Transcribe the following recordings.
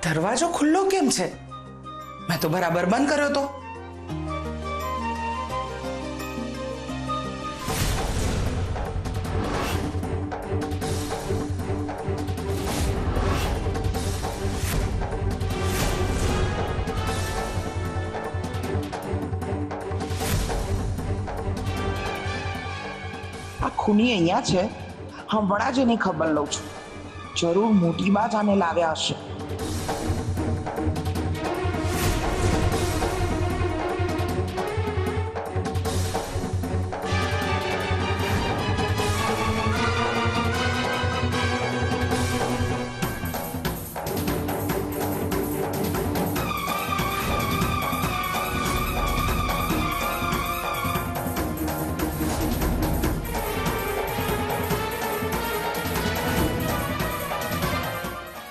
દરવાજો ખુલ્લો કેમ છે? મેં તો બરાબર બંધ કર્યો તો. આ ખૂની અહીંયા છે. હમણાં જ એની ખબર લઉં છું. જરૂર મોટી બા જ આને લાવ્યા હશે.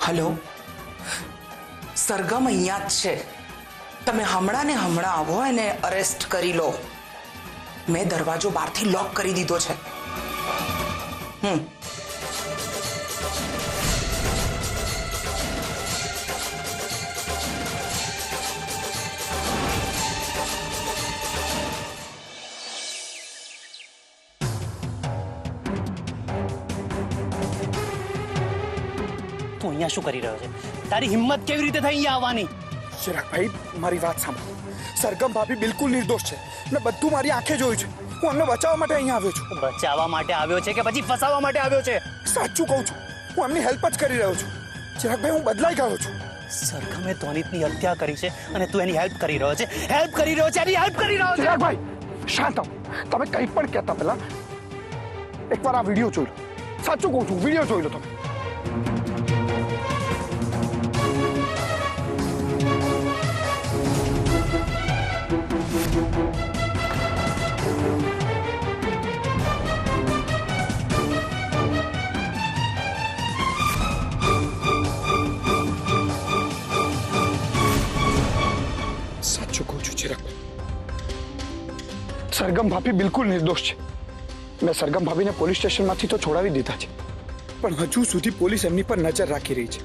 હલો, સરગમ અહીંયા જ છે. તમે હમણાં ને હમણાં આવો અને અરેસ્ટ કરી લો. મેં દરવાજો બહારથી લોક કરી દીધો છે. તું અહીંયા શું કરી રહ્યો છે? તારી હિંમત કેવી રીતે થઈ અહીંયા આવવાની? ચિરાગભાઈ, મારી વાત સાંભળો. સરગમ ભાભી બિલકુલ નિર્દોષ છે. મેં બધું મારી આંખે જોયું છે. હું એમને બચાવવા માટે અહીંયા આવ્યો છું. બચાવવા માટે આવ્યો છે કે પછી ફસાવવા માટે આવ્યો છે? સાચું કહું છું, હું એમની હેલ્પ જ કરી રહ્યો છું. ચિરાગભાઈ, હું બદલાઈ ગયો છું. સરગમે તોનિતની હત્યા કરી છે અને તું એની હેલ્પ કરી રહ્યો છે. હેલ્પ કરી રહ્યો છે, એની હેલ્પ કરી રહ્યો છે. ચિરાગભાઈ, શાંત થાઓ. તમે કંઈ પણ કહેતા પહેલા એકવાર આ વિડીયો જોઈ લો. સાચું કહું છું, વિડીયો જોઈ લો તમે. સાચું કહું છું ચિરાગભાઈ, સરગમ ભાભી બિલકુલ નિર્દોષ છે. મેં સરગમ ભાભીને પોલીસ સ્ટેશનમાંથી તો છોડાવી દીધા છે, પણ હજુ સુધી પોલીસ એમની પર નજર રાખી રહી છે.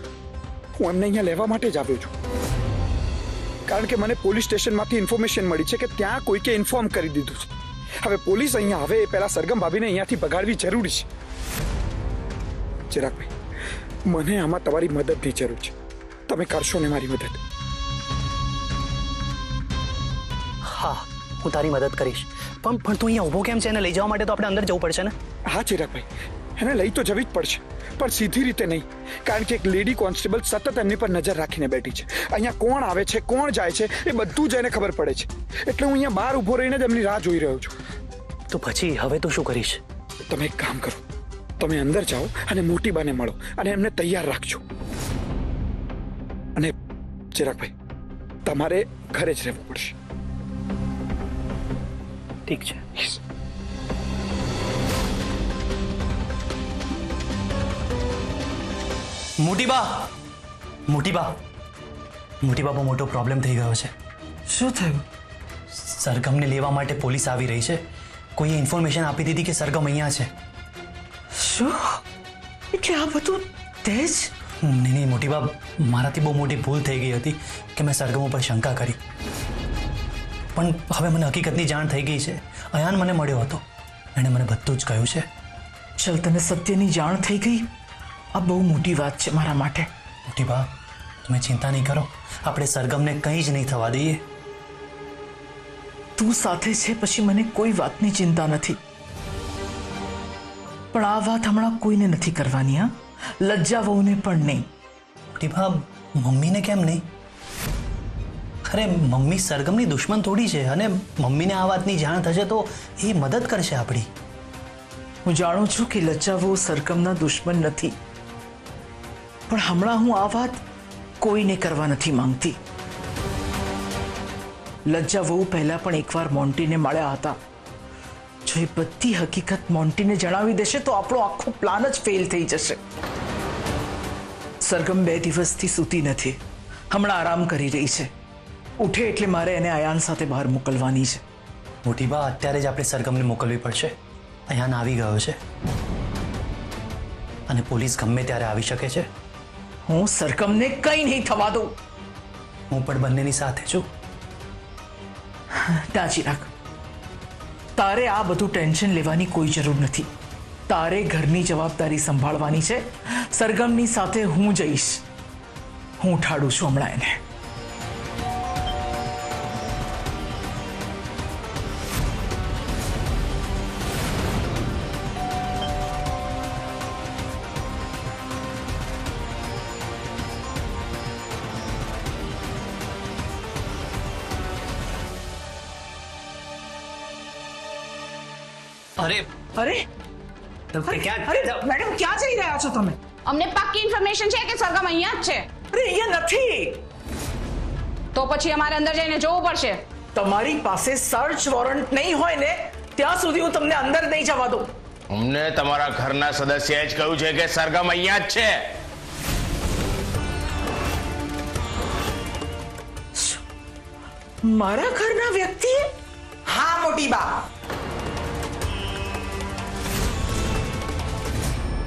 હું એમને અહીંયા લેવા માટે જ આવ્યો છું, કારણ કે મને પોલીસ સ્ટેશનમાંથી ઇન્ફોર્મેશન મળી છે કે ત્યાં કોઈકે ઇન્ફોર્મ કરી દીધું છે. હવે પોલીસ અહીંયા આવે એ પહેલા સરગમ ભાભીને અહીંયાથી ભગાડવી જરૂરી છે. ચિરાગભાઈ, મને આમાં તમારી મદદની જરૂર છે. તમે કરશો ને મારી મદદ? હા, હું તારી મદદ કરીશ. પણ તું અહીંયા ઊભો કેમ છે? એને લઈ જવા માટે તો આપણે અંદર જવું પડશે ને? હા ચિરાગભાઈ, એને લઈ તો જવી જ પડશે, પણ સીધી રીતે નહીં. કારણ કે એક લેડી કોન્સ્ટેબલ સતત એમની પર નજર રાખીને બેઠી છે. અહીંયા કોણ આવે છે, કોણ જાય છે, એ બધું જ એને ખબર પડે છે. એટલે હું અહીંયા બહાર ઊભો રહીને જ એમની રાહ જોઈ રહ્યો છું. તો પછી હવે તું શું કરીશ? તમે એક કામ કરો, તમે અંદર જાઓ અને મોટી બાને મળો અને એમને તૈયાર રાખજો. અને ચિરાગભાઈ, તમારે ઘરે જ રહેવું પડશે. ઠીક છે. મોટી બા, મોટી બા, મોટી બા, બહુ મોટો પ્રોબ્લેમ થઈ ગયો છે. શું થયું? સરગમને લેવા માટે પોલીસ આવી રહી છે. કોઈએ ઇન્ફોર્મેશન આપી દીધી કે સરગમ અહીંયા છે. શું? એટલે આ બધું તે જ? નહીં મોટી બા, મારાથી બહુ મોટી ભૂલ થઈ ગઈ હતી કે મેં સરગમ ઉપર શંકા કરી. પણ હવે મને હકીકતની જાણ થઈ ગઈ છે. અયાન મને મળ્યો હતો, એણે મને બધું જ કહ્યું છે. ચલ, તને સત્યની જાણ થઈ ગઈ. આ બહુ મોટી વાત છે મારા માટે. મોટી બા, તમે ચિંતા નહીં કરો. આપણે સરગમને કંઈ જ નહીં થવા દઈએ. તું સાથે છે પછી મને કોઈ વાતની ચિંતા નથી. પણ આ વાત હમણાં કોઈને નથી કરવાની. હા, લજ્જા વહુને પણ નહીં. મોટી બા, મમ્મીને કેમ નહીં? અરે મમ્મી સરગમની દુશ્મન થોડી છે, અને મમ્મીને આ વાતની જાણ થશે તો એ મદદ કરશે આપણી. હું જાણું છું કે લજ્જા વહુ સરગમના દુશ્મન નથી, પણ હમણાં હું આ વાત કોઈને કરવા નથી માંગતી. લજ્જા વહુ પહેલા પણ એકવાર મોન્ટીને મળ્યા હતા. જો એ બધી હકીકત મોન્ટીને જણાવી દેશે તો આપણો આખો પ્લાન જ ફેલ થઈ જશે. સરગમ 2 દિવસથી સૂતી નથી, હમણાં આરામ કરી રહી છે. ઉઠે એટલે મારે એને અયાન સાથે બહાર મોકલવાની છે. મોટી બા, અત્યારે જ આપણે સરગમને મોકલવી પડશે. અયાન આવી ગયો છે અને પોલીસ ગમે ત્યારે આવી શકે છે. હું સરગમને કંઈ નહીં થવા દઉં. હું પણ બંનેની સાથે છું. દાજી રાખ. તારે આ બધું ટેન્શન લેવાની કોઈ જરૂર નથી. તારે ઘરની જવાબદારી સંભાળવાની છે. સરગમની સાથે હું જઈશ. હું ઉઠાડું છું હમણાં એને. અરે અરે ક્યાં અરે મેડમ ક્યાં જઈ રહ્યા છો તમે? અમને પાક્કી ઇન્ફોર્મેશન છે કે સરગમ અહીંયા જ છે. અરે અહીંયા નથી. તો પછી અમારે અંદર જઈને જોવું પડશે. તમારી પાસે સર્ચ વોરંટ નહીં હોય ને ત્યાં સુધી હું તમને અંદર નહીં જવા દઉં. અમને તમારા ઘરના સદસ્યએ જ કહ્યું છે કે સરગમ અહીંયા જ છે. મારા ઘરના વ્યક્તિએ? હા મોટી બા,